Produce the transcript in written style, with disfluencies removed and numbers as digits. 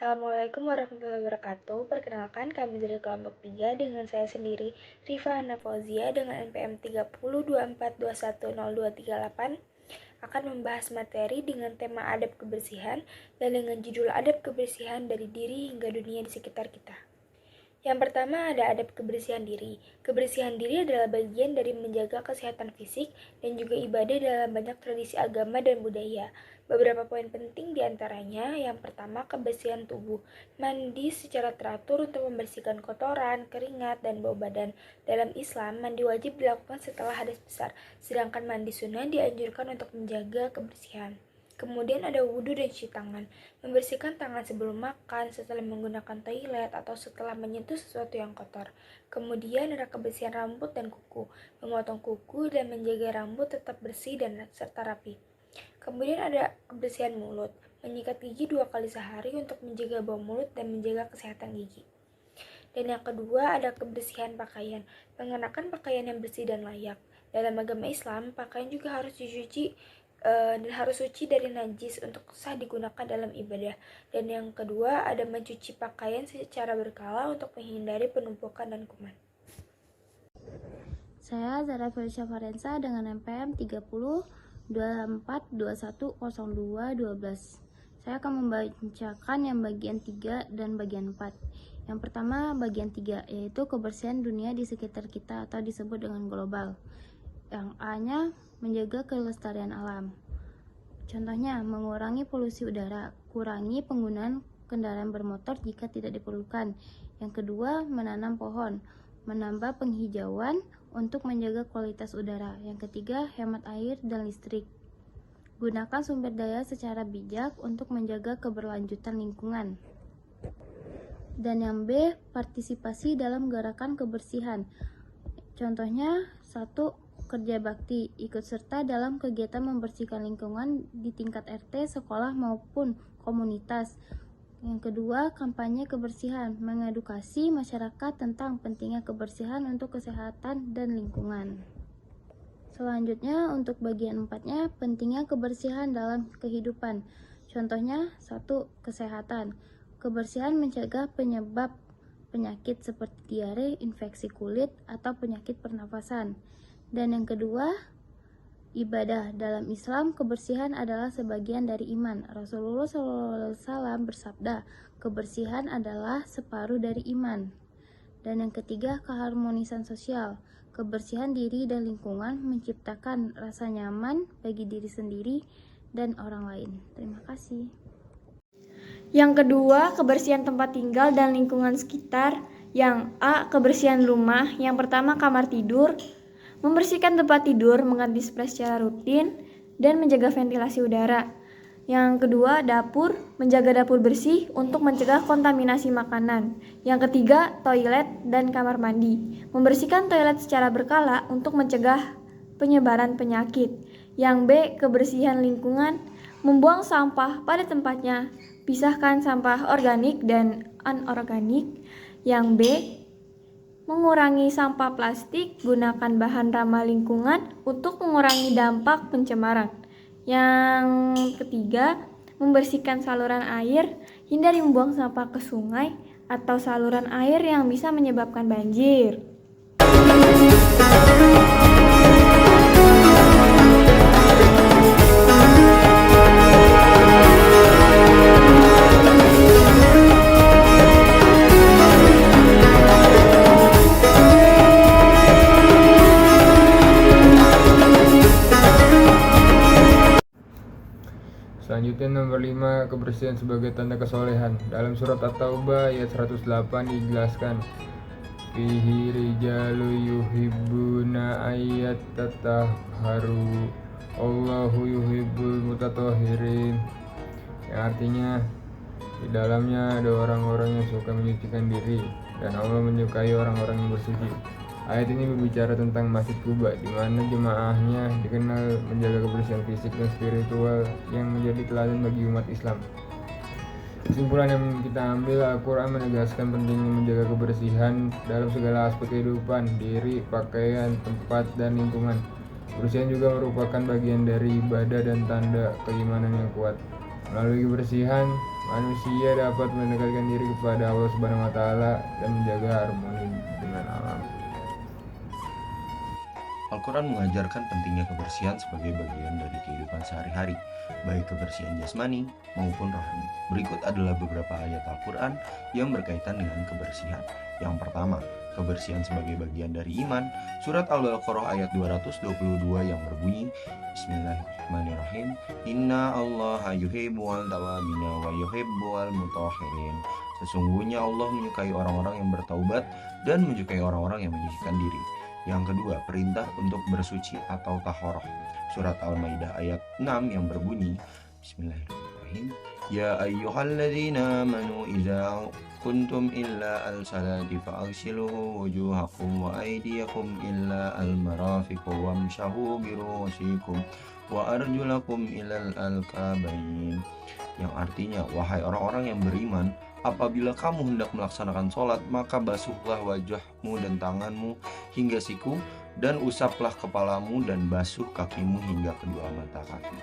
Assalamualaikum warahmatullahi wabarakatuh. Perkenalkan, kami dari kelompok 3 dengan saya sendiri, Rifa Hana Fauzia dengan NPM 3024210238 akan membahas materi dengan tema adab kebersihan dan dengan judul adab kebersihan dari diri hingga dunia di sekitar kita. Yang pertama ada adab kebersihan diri. Kebersihan diri adalah bagian dari menjaga kesehatan fisik dan juga ibadah dalam banyak tradisi agama dan budaya. Beberapa poin penting diantaranya, yang pertama kebersihan tubuh. Mandi secara teratur untuk membersihkan kotoran, keringat, dan bau badan. Dalam Islam, mandi wajib dilakukan setelah hadas besar, sedangkan mandi sunnah dianjurkan untuk menjaga kebersihan. Kemudian ada wudhu dan cuci tangan. Membersihkan tangan sebelum makan, setelah menggunakan toilet, atau setelah menyentuh sesuatu yang kotor. Kemudian ada kebersihan rambut dan kuku. Memotong kuku dan menjaga rambut tetap bersih dan serta rapi. Kemudian ada kebersihan mulut. Menyikat gigi 2 kali sehari untuk menjaga bau mulut dan menjaga kesehatan gigi. Dan yang kedua ada kebersihan pakaian. Mengenakan pakaian yang bersih dan layak. Dalam agama Islam, pakaian juga harus dicuci dan harus suci dari najis untuk sah digunakan dalam ibadah. Dan yang kedua ada mencuci pakaian secara berkala untuk menghindari penumpukan dan kuman. Saya Zara Felicia Farensa dengan NPM 3024210212. Saya akan membacakan yang bagian 3 dan bagian 4. Yang pertama bagian 3, yaitu kebersihan dunia di sekitar kita atau disebut dengan global. Yang A-nya menjaga kelestarian alam. Contohnya, mengurangi polusi udara, kurangi penggunaan kendaraan bermotor jika tidak diperlukan. Yang kedua, menanam pohon, menambah penghijauan untuk menjaga kualitas udara. Yang ketiga, hemat air dan listrik. Gunakan sumber daya secara bijak untuk menjaga keberlanjutan lingkungan. Dan yang B, partisipasi dalam gerakan kebersihan. Contohnya, 1. Kerja bakti, ikut serta dalam kegiatan membersihkan lingkungan di tingkat RT, sekolah maupun komunitas. Yang kedua, kampanye kebersihan, mengedukasi masyarakat tentang pentingnya kebersihan untuk kesehatan dan lingkungan. Selanjutnya, untuk bagian 4-nya, pentingnya kebersihan dalam kehidupan. Contohnya, 1. Kesehatan. Kebersihan mencegah penyebab penyakit seperti diare, infeksi kulit, atau penyakit pernafasan. Dan yang kedua, ibadah. Dalam Islam, kebersihan adalah sebagian dari iman. Rasulullah SAW bersabda, kebersihan adalah separuh dari iman. Dan yang ketiga, keharmonisan sosial. Kebersihan diri dan lingkungan menciptakan rasa nyaman bagi diri sendiri dan orang lain. Terima kasih. Yang kedua, kebersihan tempat tinggal dan lingkungan sekitar. Yang A, kebersihan rumah. Yang pertama, kamar tidur. Membersihkan tempat tidur, mengganti spray secara rutin, dan menjaga ventilasi udara. Yang kedua, dapur, menjaga dapur bersih untuk mencegah kontaminasi makanan. Yang ketiga, toilet dan kamar mandi. Membersihkan toilet secara berkala untuk mencegah penyebaran penyakit. Yang B, kebersihan lingkungan, membuang sampah pada tempatnya, pisahkan sampah organik dan anorganik. Yang B, mengurangi sampah plastik, gunakan bahan ramah lingkungan untuk mengurangi dampak pencemaran. Yang ketiga, membersihkan saluran air, hindari membuang sampah ke sungai atau saluran air yang bisa menyebabkan banjir. Selanjutnya nomor 5, kebersihan sebagai tanda kesolehan. Dalam surat At-Taubah ayat 108 dijelaskan, fihi rijalu yuhibbuna ayat tatahharu Allahu yuhibbul mutatahhirin. Yang artinya, di dalamnya ada orang-orang yang suka menyucikan diri dan Allah menyukai orang-orang yang bersuci. Ayat ini berbicara tentang Masjid Quba, di mana jemaahnya dikenal menjaga kebersihan fisik dan spiritual yang menjadi teladan bagi umat Islam. Kesimpulan yang kita ambil, Al-Quran menegaskan pentingnya menjaga kebersihan dalam segala aspek kehidupan, diri, pakaian, tempat, dan lingkungan. Kebersihan juga merupakan bagian dari ibadah dan tanda keimanan yang kuat. Melalui kebersihan, manusia dapat mendekatkan diri kepada Allah Subhanahu wa taala dan menjaga harmoni dengan alam. Al-Quran mengajarkan pentingnya kebersihan sebagai bagian dari kehidupan sehari-hari, baik kebersihan jasmani maupun rohani. Berikut adalah beberapa ayat Al-Quran yang berkaitan dengan kebersihan. Yang pertama, kebersihan sebagai bagian dari iman. Surat Al-Baqarah ayat 222 yang berbunyi, Bismillahirrahmanirrahim, Inna allaha yuhibbul tawabina wa yuhibbul mutahhirin. Sesungguhnya Allah menyukai orang-orang yang bertaubat dan menyukai orang-orang yang menyucikan diri. Yang kedua, perintah untuk bersuci atau tahoroh. Surat Al-Maidah ayat 6 yang berbunyi, Bismillahirrahmanirrahim, Ya ayyuhalladzina amanu idza kuntum illa al-salati fa'aghsilu wujuhakum wa aydiyakum illa al-marafiq wamshahu birusikum wa arjulakum ilal al-kabain. Yang artinya, wahai orang-orang yang beriman, apabila kamu hendak melaksanakan sholat, maka basuhlah wajahmu dan tanganmu hingga siku, dan usaplah kepalamu dan basuh kakimu hingga kedua mata kaki.